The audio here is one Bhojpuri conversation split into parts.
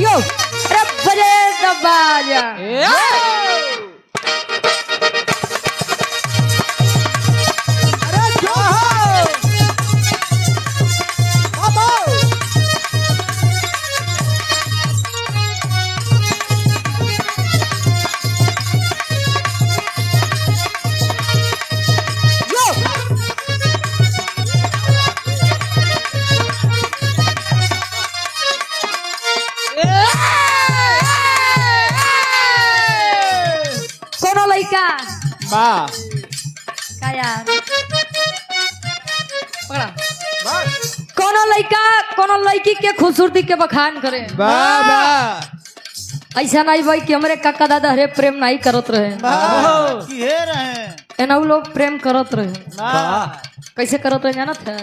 यो अरे बजे दबाजा वाह का यार पकड़ा कोनो लड़का कोनो लड़की के खूबसूरती के बखान करे वाह वाह ऐसा नहीं भाई कि हमारे काका दादा हरे प्रेम नहीं करत रहे एना उ लोग प्रेम करत रहे कैसे करत रहे जानत है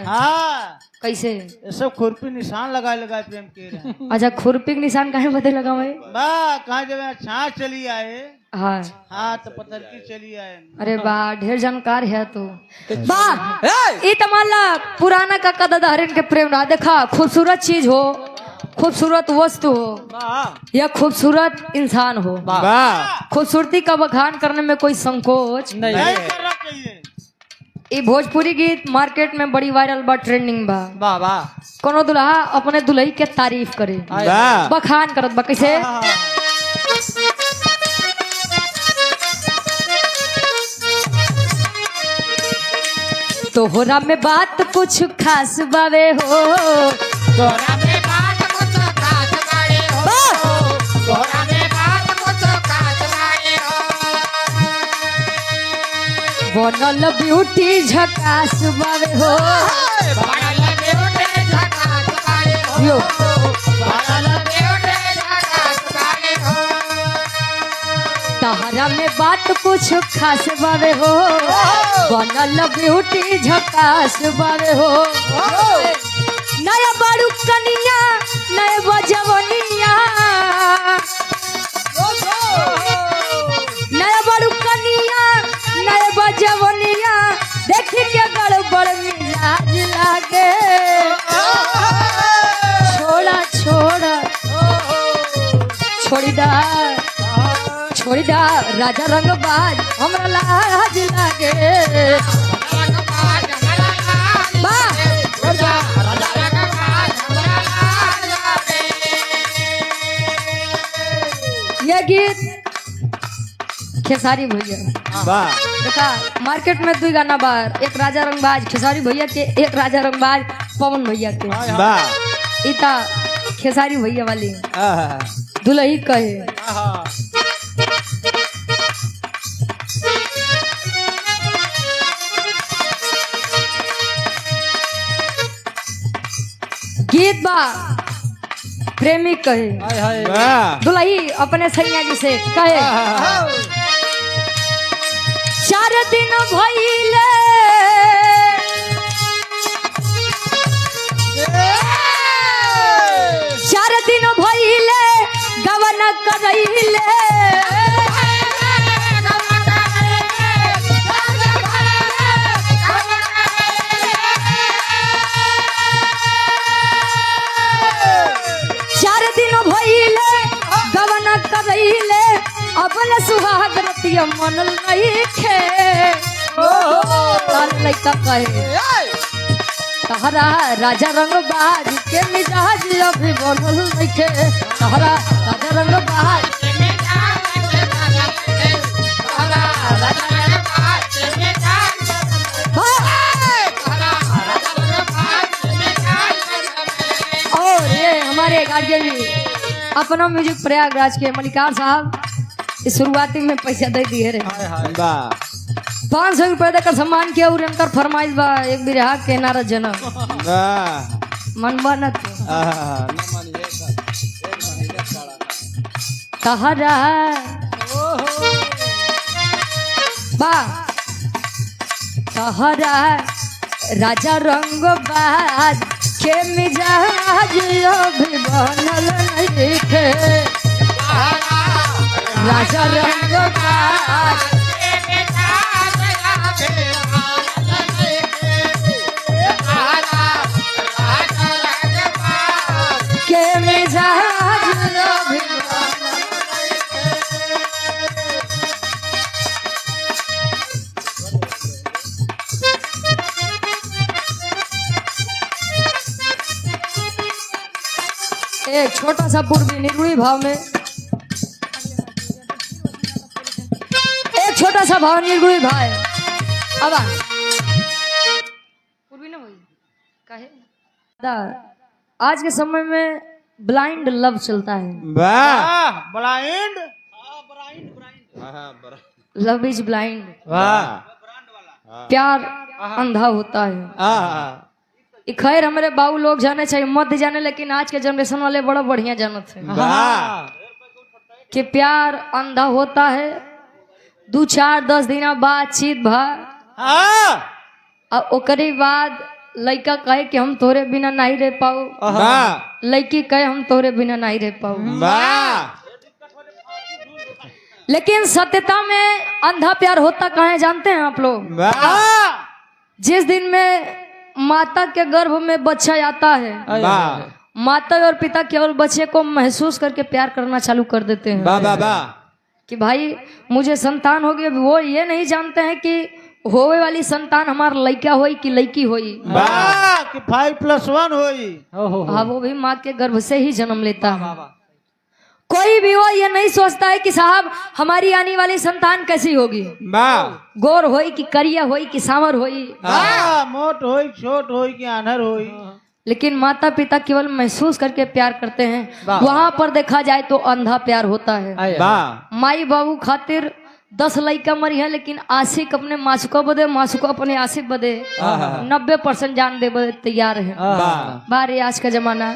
कैसे ये सब खुरपी निशान लगाए लगाए प्रेम किए रहे। अच्छा खुरपी के निशान काहे बदे लगावे कहाँ जब छाछ चली आए हाँ हाँ तो पत्थर की चली आए। अरे वाह ढेर जानकार है तू वाह ये तो मान ला पुराना काका दादा हरे के प्रेम रहा देखा खूबसूरत चीज हो खूबसूरत वस्तु हो या खूबसूरत इंसान हो वाह खूबसूरती का बखान करने में कोई संकोच नहीं करना चाहिए। ये भोजपुरी गीत मार्केट में बड़ी वायरल बा ट्रेंडिंग बा वाह वाह कोनो दुल्हा अपने दुल्ही के तारीफ करे वाह बखान करत बा कैसे तोहरा में बात कुछ खास बावे हो तोरा में बात कुछ खास बाड़े हो तोरा में बात कुछ खास बाड़े हो बनल ब्यूटी झकास बावे हो बनल ब्यूटी झकास बाड़े हो यो बनल ब्यूटी झकास बाड़े हो तहरा में बात कुछ खास बावे हो बनल ब्यूटी झकास बावे हो नया बाड़ू कनिया नए बजवनिया नया बाड़ू कनिया नए बजवनिया देखी के गड़बड़ मिजाज लागे छोड़ा छोड़ा छोड़ी दा राजा रंगबाज हमरा लाज लागे रंगबाज हमरा लाज वाह राजा रंगबाज हमरा लाज लागे ये गीत खेसारी भैया वाह देखा मार्केट में दो गाना बार एक राजा रंगबाज खेसारी भैया के एक राजा रंगबाज पवन भैया के वाह इता खेसारी भैया वाली आहा दुल्ही कहे गीत बा प्रेमी कहे वाह दुल्ही अपने सैया जी से कहे चार दिन भइले चार दिन भइले गवन करैले चार दिन भइले गवन करैले अपने सुहाग रतिया मनल नहीं खे काल लइका कहे तहरा राजा रंगबाज के मिजाज अभी बनल नहीं खे तहरा राजा रंगबाज और ये हमारे गार्जियन भी अपना म्यूजिक प्रयागराज के मलिकार साहब इस शुरुआती में पैसा दे दिए रे वाह 500 रुपए देकर सम्मान किया और इनकर फरमाइश बा एक बिरहा के नारा जन्म वाह मन बनत आहा तहरा बा तहरा राजा रंगबाज के मिजाज अभी बनल नहीं थे राजा रंगबाज के मिजाज एक छोटा सा पूर्वी निर्गुणी भाव में, एक छोटा सा भाव निर्गुणी भाव। अब पूर्वी ना हुई काहे? आज के समय में ब्लाइंड लव चलता है। वाह ब्लाइंड लव इज ब्लाइंड, वाह प्यार अंधा होता है। खैर हमारे बाबू लोग जाने चाहिए, मत जाने, लेकिन आज के जनरेशन वाले बड़ा बढ़िया जानते हैं वाह कि प्यार अंधा होता है। 2 4 10 दिन बातचीत भा और ओकरे बाद लड़का कहे कि हम तोरे बिना नहीं रह पाऊ, वाह लड़की कहे हम तोरे बिना नहीं रह पाऊ। वाह लेकिन सत्यता में अंधा प्यार होता कहाँ है जानते हैं आप लोग? वाह जिस दिन में माता के गर्भ में बच्चा आता है, वाह माता और पिता केवल बच्चे को महसूस करके प्यार करना चालू कर देते हैं वाह वाह कि भाई मुझे संतान होगी। वो ये नहीं जानते हैं कि होवे वाली संतान हमारा लड़का होई कि लड़की होई। वाह कि 5+1 होई। हाँ, वो भी माँ के गर्भ से ही जन्म लेता है। कोई भी हो ये नहीं सोचता है कि साहब हमारी आने वाली संतान कैसी होगी, वाह गोर होई कि करिया होई कि सांवर होई। मोट होई, छोट होई कि आनर होई। लेकिन माता पिता केवल महसूस करके प्यार करते हैं। वहां पर देखा जाए तो अंधा प्यार होता है। वाह माई बाबू खातिर 10 लड़का मरी है, लेकिन आशिक अपने मासूका बदे, मासूका अपने आशिक बदे 90% जान दे बदे तैयार है। बारे आज का जमाना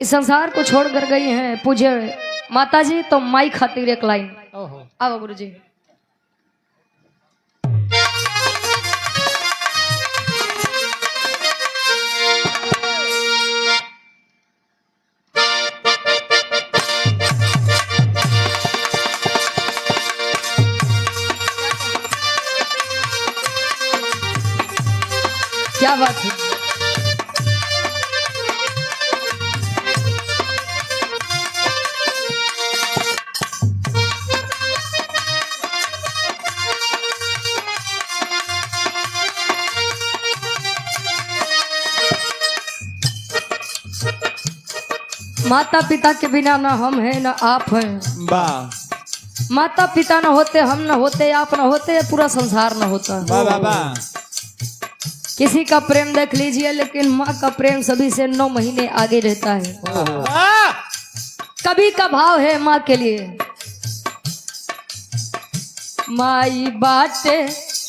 इस संसार को छोड़ कर गई हैं पूज्य माता जी, तो माई खातिर एक लाइन। आओ गुरु जी। क्या बात है। माता पिता के बिना ना हम हैं ना आप हैं। वाह माता पिता न होते, हम न होते, आप न होते, पूरा संसार न होता। वाह वाह किसी का प्रेम देख लीजिए, लेकिन माँ का प्रेम सभी से 9 महीने आगे रहता है। कभी का भाव है माँ के लिए, माई बाटे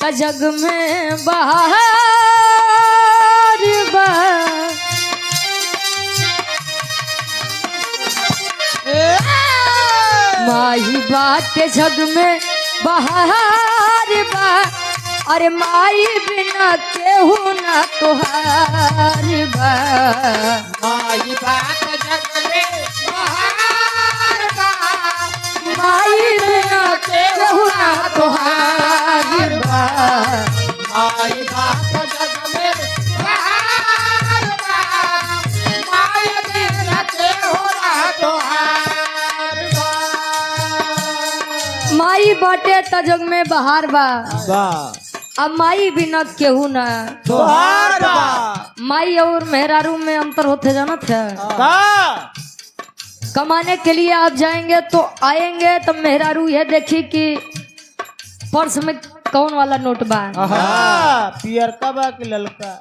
का जग में बहार बा, माई बाटे जग में बहार बा, अरे माई बिना केहू ना तोहार बा। माई बात जग में बहार बा, माई बिना केहू ना तोहार बा। माई बात जग में बहार बा, माई बिना केहू ना तोहार बा। माई बाटे त जग में बहार बा, वाह अब माई बिना केहू ना तोहार बा। माई और मेहरारू में अंतर होते जानत है। का कमाने के लिए आप जाएंगे तो आएंगे तो मेहरारू ये देखी कि पर्स में कौन वाला नोट बा। पियर का बा कि ललका।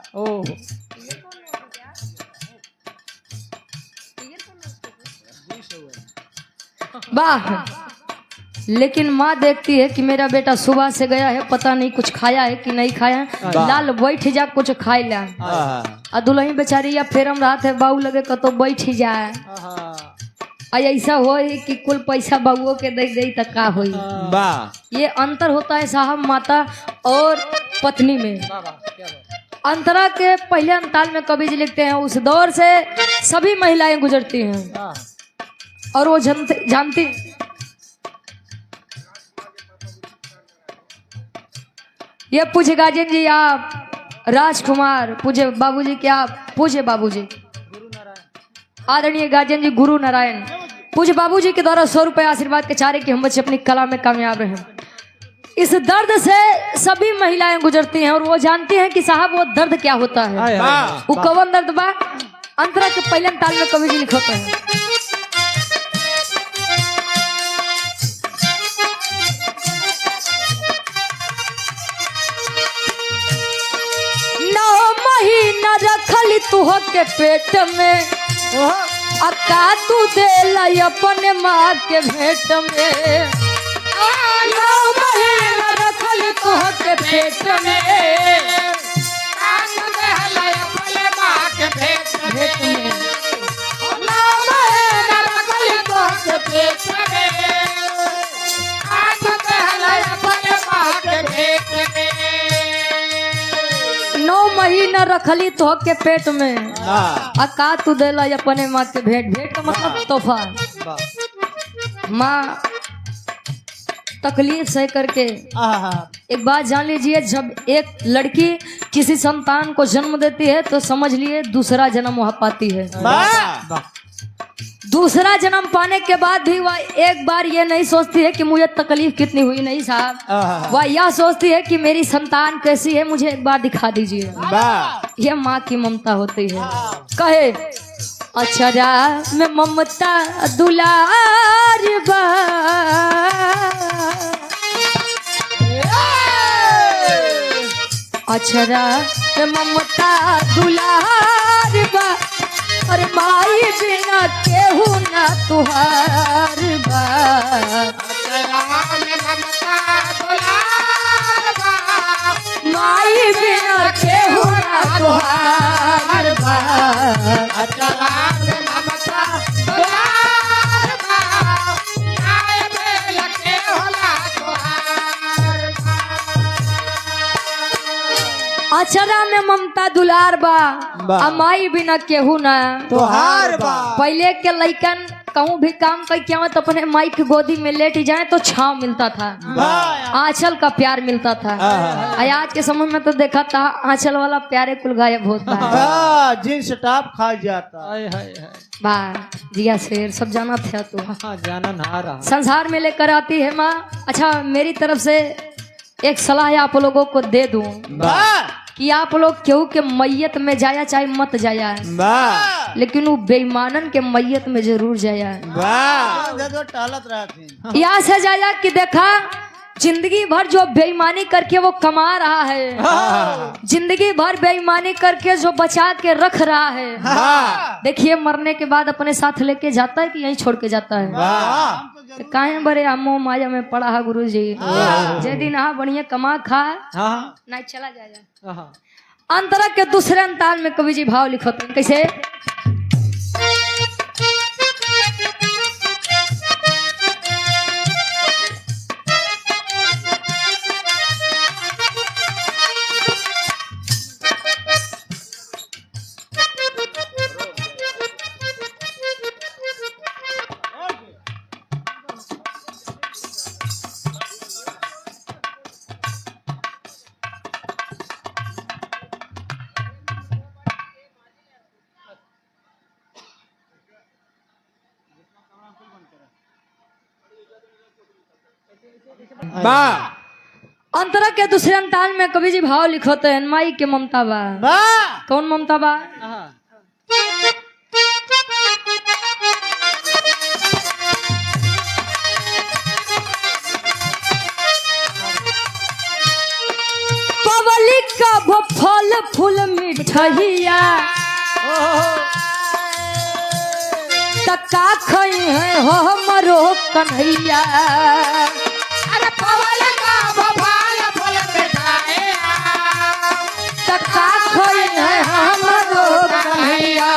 वाह, लेकिन माँ देखती है कि मेरा बेटा सुबह से गया है, पता नहीं कुछ खाया है कि नहीं खाया है, लाल बैठ जा कुछ खाई ला। आ दुल्हन बेचारी या फेरम रात है, बाबू लगे कतो बैठ ही जाए। ऐसा हो कि कुल पैसा बाबुओं के दे दे तो का होई। वाह ये अंतर होता है साहब माता और पत्नी में। अंतरा के पहले अंताल में कवि जी लिखते हैं, उस दौर से सभी महिलाएं गुजरती हैं और वो जानती। ये पूज्य गार्जियन जी आप राजकुमार, पूज्य बाबूजी क्या पूज्य बाबूजी, आदरणीय गार्जियन जी गुरु नारायण, पूज्य बाबूजी के द्वारा 100 रुपए आशीर्वाद के चारे कि हम बच्चे अपनी कला में कामयाब रहे। इस दर्द से सभी महिलाएं गुजरती हैं और वो जानती हैं कि साहब वो दर्द क्या होता है। वो कौन दर्द बा? अंतरा के पहले ताल में कवि जी लिखते हैं। नौ महीना रखली तुह के पेट में अका तू दे अपने माँ के भेंट में। नौ महीना रखली तुह के पेट में भेंट में। नौ महीना रखली तो के पेट में हाँ अका तू देला अपने माँ के भेंट। भेंट का मतलब तोहफा। माँ तकलीफ सह करके एक बात जान लीजिए, जब एक लड़की किसी संतान को जन्म देती है तो समझ लिए दूसरा जन्म वह पाती है। दूसरा जन्म पाने के बाद भी वह एक बार ये नहीं सोचती है कि मुझे तकलीफ कितनी हुई, नहीं साहब। वह यह सोचती है कि मेरी संतान कैसी है, मुझे एक बार दिखा दीजिए। यह माँ की ममता होती है। कहे अचरा में ममता दुलार बा, अचरा में ममता दुलार बा, अरे माई बिना केहू ना तुहार बा। माई बिना केहू ना तुहार बा। अचरा में ममता दुलार बा, माई बिना केहू ना तोहार बा। पहले के लइकन कहूँ भी काम करके आवे तो अपने माई की गोदी में लेट जाए तो छाव मिलता था, आंचल का प्यार मिलता था। आज के समय में तो देखा था आंचल वाला प्यारे कुल गायब होता है। जींस टॉप खा जाता। वाह जिया शेर सब जाना था तो जाना ना रहा। संसार में लेकर आती है माँ। अच्छा मेरी तरफ से एक सलाह आप लोगों को दे दूं कि आप लोग केहू के मैयत में जाया चाहे मत जाया, लेकिन वो बेईमानन के मैयत में जरूर जाया। टहलत रहती यहाँ से जाया कि देखा जिंदगी भर जो बेईमानी करके वो कमा रहा है, जिंदगी भर बेईमानी करके जो बचा के रख रहा है, देखिए मरने के बाद अपने साथ लेके जाता है कि यहीं छोड़ के जाता है। तो काहे बड़े हमो माया में पड़ा है गुरु जी। जे दिन हाँ बढ़िया कमा खा नहीं चला जाएगा। अंतरा के दूसरे अंताल में कवि जी भाव लिखते हैं कैसे। अंतरा के दूसरे अंताल में कवि जी भाव लिखते हैं माई के ममता बा। कौन ममता बा? पवली का वो फल फूल मिठाइया तका खई है हो हमरो कन्हैया। तका खई है हमरो कन्हैया।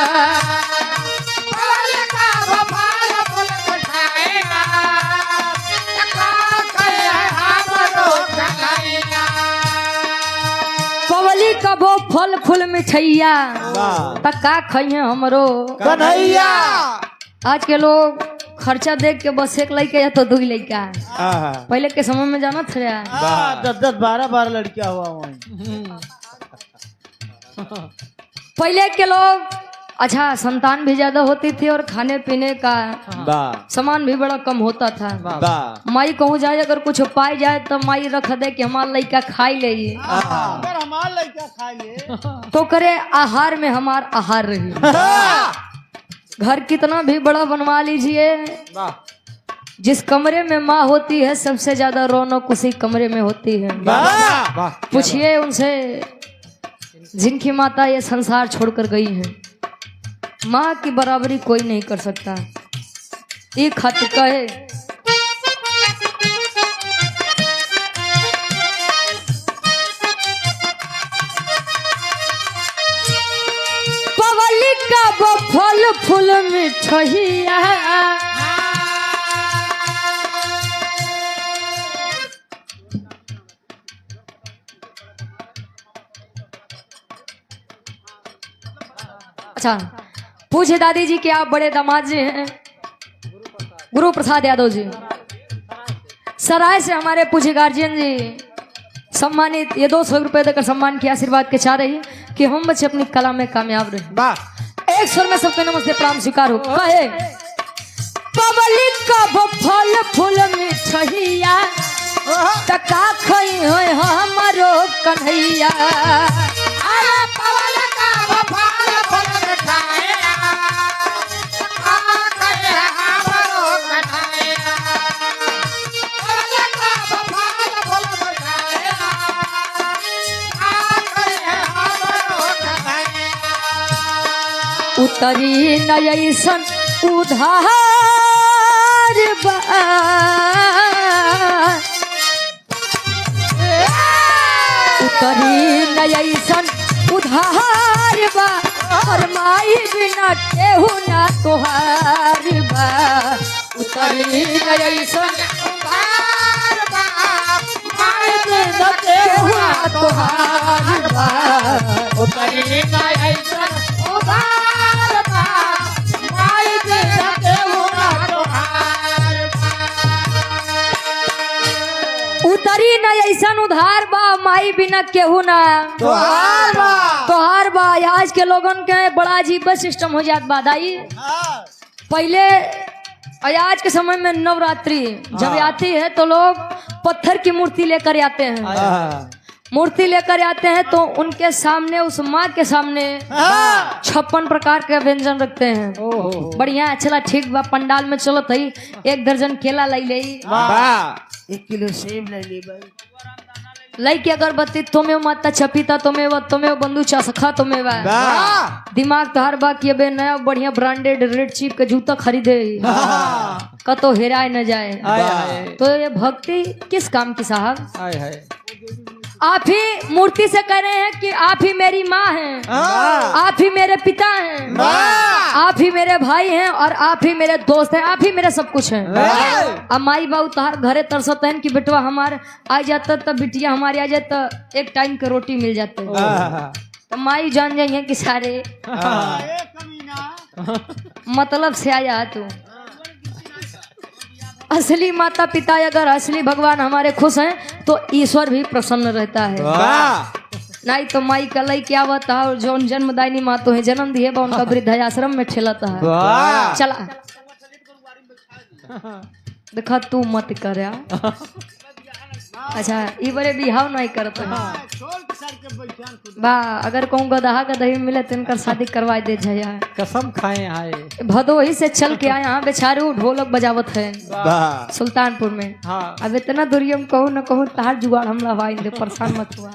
पवली का वो फल फूल मिठैया तका खई है हमरो कन्हैया। आज के लोग खर्चा देख के बस एक लड़का या तो दो लड़का। पहले के समय में जाना था 10-10 12-12 लड़कियां हुआ वहीं। पहले के लोग अच्छा संतान भी ज्यादा होती थी और खाने पीने का वाह सामान भी बड़ा कम होता था। वाह माई कहूँ जाए अगर कुछ पाई जाए तो माई रख दे कि हमारा लड़का खाई ले अगर हमार लड़का खाइए तो करे आहार में हमार आहार रही। घर कितना भी बड़ा बनवा लीजिए, वाह जिस कमरे में माँ होती है सबसे ज्यादा रौनक उसी कमरे में होती है। वाह वाह पूछिए उनसे जिनकी माता ये संसार छोड़कर गई है, माँ की बराबरी कोई नहीं कर सकता। एक खत कहे पवली का वो फल फूल मिठैया अच्छा पूछे दादी जी कि आप बड़े दामाद जी हैं, गुरु प्रसाद यादव जी सराय से हमारे पूछे गार्जियन जी सम्मानित ये 200 रुपए देकर सम्मान की आशीर्वाद के चाह रही कि हम बच्चे अपनी कला में कामयाब रहे। वाह एक स्वर में सबके नमस्ते प्रणाम स्वीकार हो। कहे पब्लिक का वो फल फूल मिठैया टका खई होय हमरो कन्हैया। अरे पवन का बफाल फल मिठाइया आ करे हमरो कन्हैया। पवन का बफाल फल मिठाइया आ करे हमरो कन्हैया। उतरी नयसन उधार बा उतरी नयसन उधार बा और माई बिना केहू ना तोहार बा। उतरी नयसन उधार बा माय बिना केहू ना तोहार बा। उतरी नयसन उधार बा माय बिना केहू ना तोहार उतरी नयसन उधार बा माई बिना केहू ना तोहार बा। तोहार बा। आज के लोगन के बड़ा अजीब सिस्टम हो जात बादाई। हाँ। पहले आज के समय में नवरात्रि जब आती है तो लोग पत्थर की मूर्ति लेकर आते हैं। मूर्ति लेकर आते हैं तो उनके सामने उस माँ के सामने 56 प्रकार के व्यंजन रखते हैं। बढ़िया चला ठीक बा पंडाल में चलो थई 1 दर्जन केला लाई ले वाह 1 किलो सेब ले ली भाई। लाई की अगरबत्ती तुम्हें माता छपीता तुम्हें बंधु चसखा तुम्हें वाह दिमाग तो हर बात ये बे नया बढ़िया ब्रांडेड रेड चीप के जूता खरीदे कतो हेराए न जाए। आय आय तो ये भक्ति किस काम की साहब? आय हाय आप ही मूर्ति से कह रहे हैं कि आप ही मेरी माँ हैं, आप ही मेरे पिता हैं, आप ही मेरे भाई हैं और आप ही मेरे दोस्त हैं, आप ही मेरे सब कुछ हैं। अब माई बाबू तहार घरे तरसत हैं कि बेटवा हमारे आ जाता तब बिटिया हमारी आ जाए तो 1 टाइम के रोटी मिल जाते। तो माई जान जाइए कि सारे मतलब से आया है तू। असली माता पिता अगर असली भगवान हमारे खुश हैं तो ईश्वर भी प्रसन्न रहता है। नहीं तो माई का लई क्या बता और जो जन्मदायिनी माँ तो है जन्म दिए बा उनका वृद्धाश्रम में ठेलता है। चला देखा तू मत कर। अच्छा ये बड़े बिहाव नहीं करता बा। अगर कहूँ गदहा गदही मिले तो इनका शादी करवा दे जया। कसम खाए आए भदोही से चल के आए यहाँ बेचारू ढोलक बजावत है सुल्तानपुर में। हाँ अब इतना दूरियों में कहूँ न कहूँ तार जुगाड़ हमला भाई दे परेशान मत हुआ।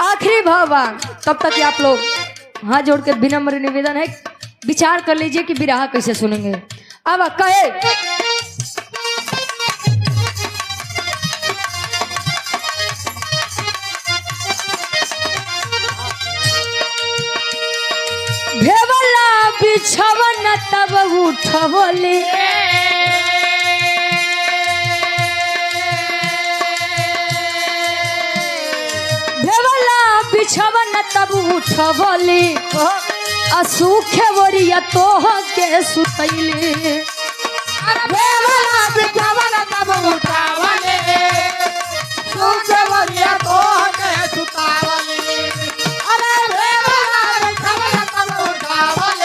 आखिरी भावा तब तक आप लोग हाथ जोड़ के विनम्र निवेदन है विचार कर लीजिए कि बिरहा कैसे सुनेंगे। अब कहे भेवला बिछवन तब उठवले भेवला बिछवन तब उठवले असुखे वरिया तोह के सुतैले। भेवला बिछवन तब उठावले सुखे वरिया तोह के सुतावले। अरे भेवला बिछवन तब उठावले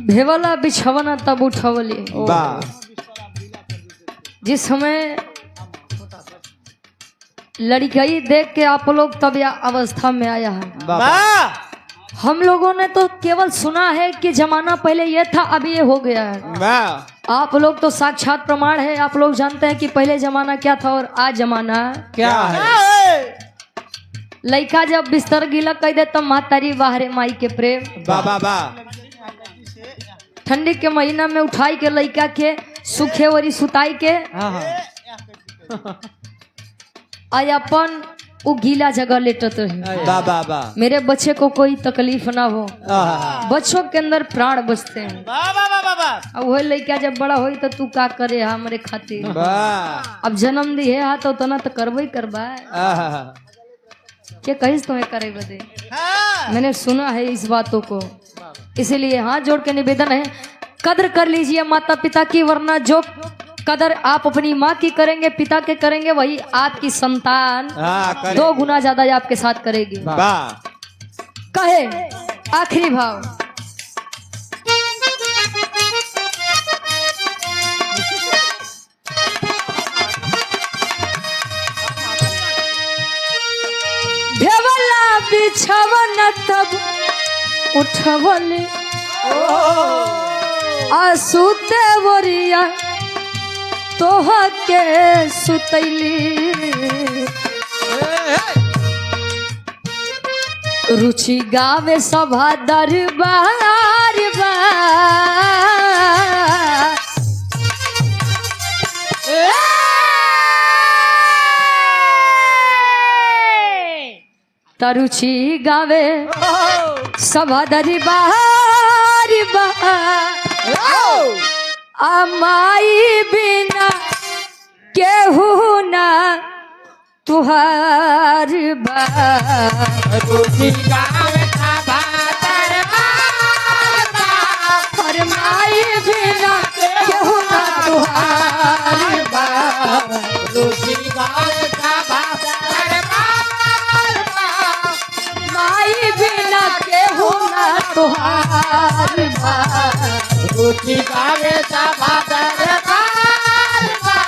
भेवला बिछवना तब उठवली। वाह जिस समय लड़की देख के आप लोग तब यह अवस्था में आया है। वाह हम लोगों ने तो केवल सुना है कि जमाना पहले ये था, अब ये हो गया है। वाह आप लोग तो साक्षात प्रमाण है, आप लोग जानते हैं कि पहले जमाना क्या था और आज जमाना क्या है? लड़का जब बिस्तर गीला कर दे तब मातारी बाहरे माई के प्रेम। वाह वाह वाह ठंडी के महीना में उठाई के लड़का के सूखे वरी सुताई के हाँ हाँ आई अपन वो गीला जगह लेटत रही। वाह वाह वाह मेरे बच्चे को कोई तकलीफ ना हो, आहा, बच्चों के अंदर प्राण बचते हैं। बाबा अब वही लड़का जब बड़ा होई तो तू का करे हमरे खातिर। वाह अब जन्म दिए हा तो उतना तो करबो ही करबा। आहा, क्या कहिस तुम्हें करे बदे? मैंने सुना है इस बातों को, इसीलिए हाथ जोड़ के निवेदन है, कदर कर लीजिए माता पिता की, वरना जो कदर आप अपनी माँ की करेंगे, पिता के करेंगे, वही आपकी संतान हाँ, करे। 2 गुना ज्यादा आपके साथ करेगी। वाह कहे आखिरी भाव, भेवला बिछवन तब उठवले आसुते वरिया तोह के सुतैली, रुचि गावे सभा दरबार बा, तरुचि गावे सभा दरबार बा, अमाई बिना केहू ना तुहार बा, रुचि गावे सभा दरबार बा, और माई बिना केहू ना तुहार बा, रुचि गावे सभा दरबार बा, माई बिना केहू ना तुहार बा, रुचि गावे सभा दरबार बा,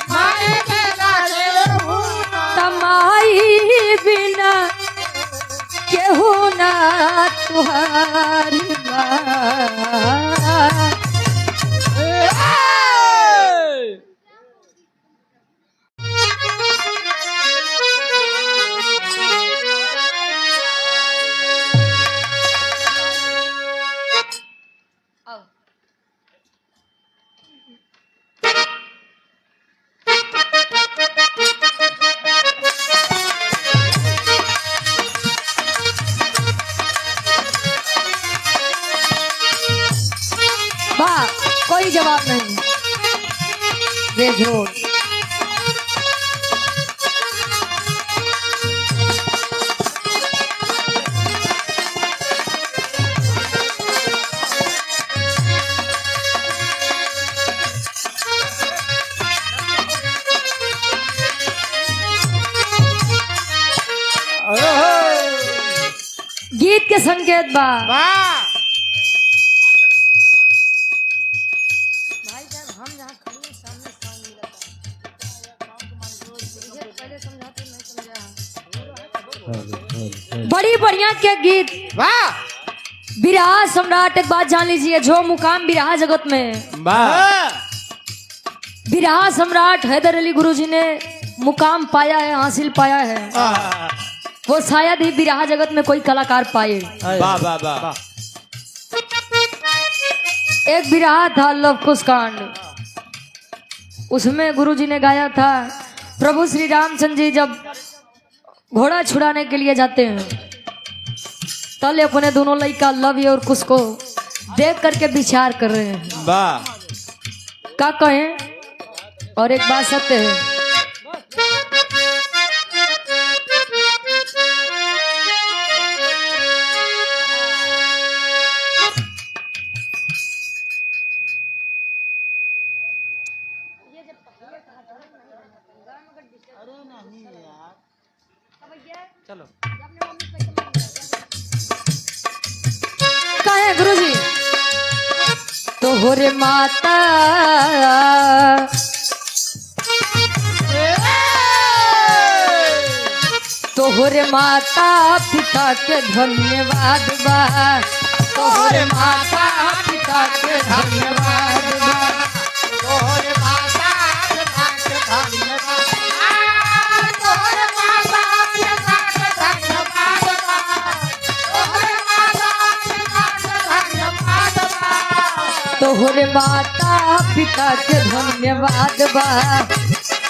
माई बिना केहू ना तमाई बिना केहू ना तुहार बा। वाह, कोई जवाब नहीं, बेजोड़। गीत के संकेत बा। वाह भाई साहब हम जहाँ खड़े हैं सामने साउंड मिला था, मुझे पहले समझाते नहीं समझा। बड़ी बढ़िया के गीत, वाह बिरहा सम्राट। एक बात जान लीजिए, जो मुकाम बिरहा जगत में वाह बिरहा सम्राट हैदर अली गुरुजी ने मुकाम पाया है, हासिल पाया है, वो शायद ही बिरहा जगत में कोई कलाकार पाए। वाह वाह वाह एक बिरहा था लव कुश कांड, उसमें गुरुजी ने गाया था, प्रभु श्री रामचंद्र जी जब घोड़ा छुड़ाने के लिए जाते हैं, तले अपने दोनों लड़का लव और कुश को देख करके विचार कर रहे हैं, वाह क्या कहें। और एक बात सत्य है, चलो कहें गुरुजी तोहरे माता तोहरे माता पिता के धन्यवाद बा तोहरे माता पिता के धन्यवाद बा तोहरे माता पिता के धन्यवाद तोहरे माता पिता के धन्यवाद तोहरे माता पिता के धन्यवाद तोहरे माता पिता के धन्यवाद बा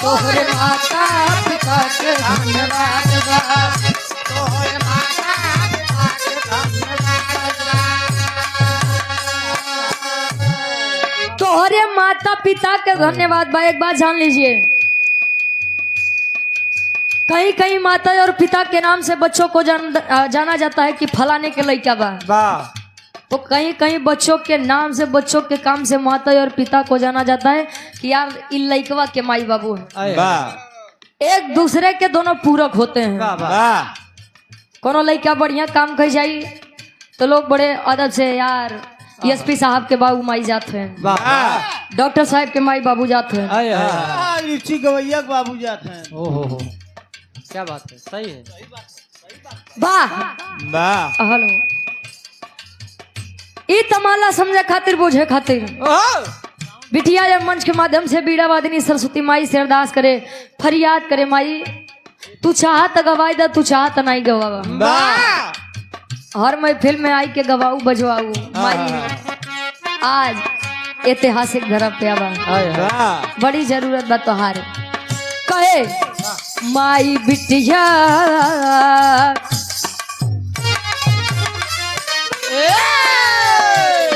तोहरे माता पिता के धन्यवाद बा तोहरे माता पिता के धन्यवाद तोहरे माता पिता के धन्यवाद बा। एक बात जान लीजिए, कहीं कहीं माता और पिता के नाम से बच्चों को जाना जाता है कि फलाने के लड़का बा। वाह तो कहीं कहीं बच्चों के नाम से बच्चों के काम से माता और पिता को जाना जाता है कि यार इन लड़कवा के माई बाबू है। वाह एक दूसरे के दोनों पूरक होते हैं। वाह कोनो लड़का बढ़िया काम कर जाई तो लोग बड़े अदब से यार एसपी साहब के बाबू माई जाते हैं, वाह डॉक्टर साहब के माई बाबू जाते हैं। लीची गवैया के बाबू जाते हैं। ओहो क्या बात है, सही है। वाह वाह हेलो, ई तमाला समझे खातिर बुझे खातिर बिटिया या मंच के माध्यम से बीड़ा वादिनी सरस्वती माई से अरदास करे, फरियाद करे, माई तू चाह तो गवाई दा, तू चाह तो नहीं गवावा। वाह हर महफिल में आई के गवाऊ बजवाऊ माई आज ऐतिहासिक धरम पे आवा, वाह बड़ी जरूरत बा तोहार। कहे माई बिटिया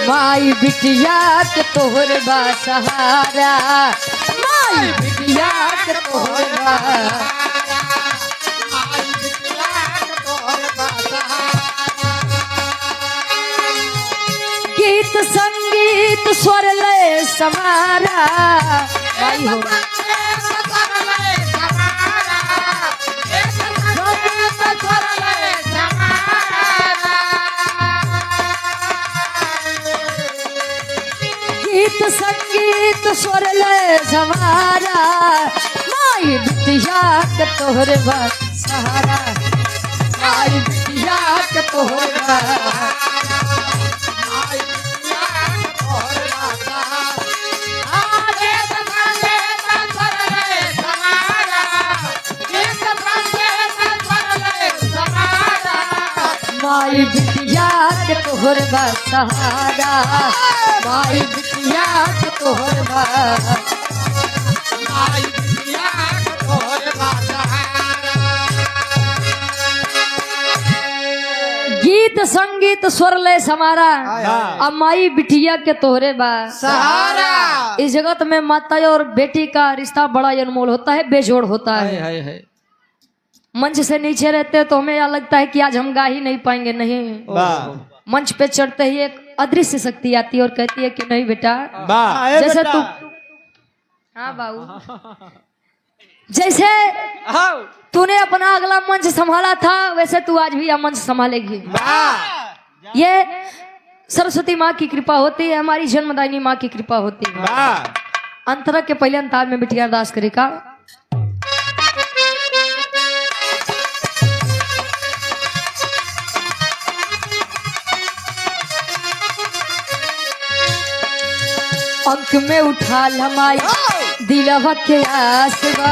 माई बिटिया के तोहर बा सहारा, माई बिटिया के तोहर बा गीत संगीत स्वर लय समारा माई हो गीत संगीत स्वर लय समारा, माई बिटिया के तोहर बा सहारा, माई बिटिया के तोहर बा माई बिटिया के तोहर बा सहारा, माई बिटिया के तोहर बा गीत संगीत स्वर लय समारा, अब माई बिटिया के तोहरे बा सहारा। इस जगत में माता और बेटी का रिश्ता बड़ा अनमोल होता है, बेजोड़ होता है। मंच से नीचे रहते तो हमें यह लगता है कि आज हम गा ही नहीं पाएंगे, नहीं वाह मंच पे चढ़ते ही एक अदृश्य शक्ति आती है और कहती है कि नहीं बेटा, वाह जैसे तू हाँ बाबू जैसे तूने अपना अगला मंच संभाला था वैसे तू आज भी यह मंच संभालेगी। वाह ये सरस्वती माँ की कृपा होती है, हमारी जन्मदायिनी माँ की कृपा होती है। वाह अंतरा के पहले अंताल में बिटिया अरदास करेगा। अंक में उठा लमाई दिलवा के आसवा,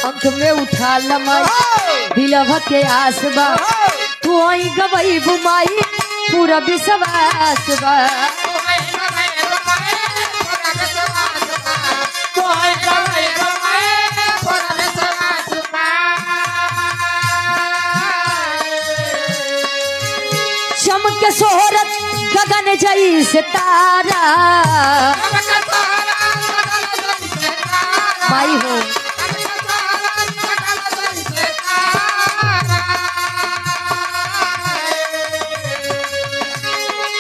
अंक में उठा लमाई दिलवा के आसवा, तू आई गवई बुमाई पूरा विश्वास बा। चमक सोहरत गगन जई सितारा, माई हो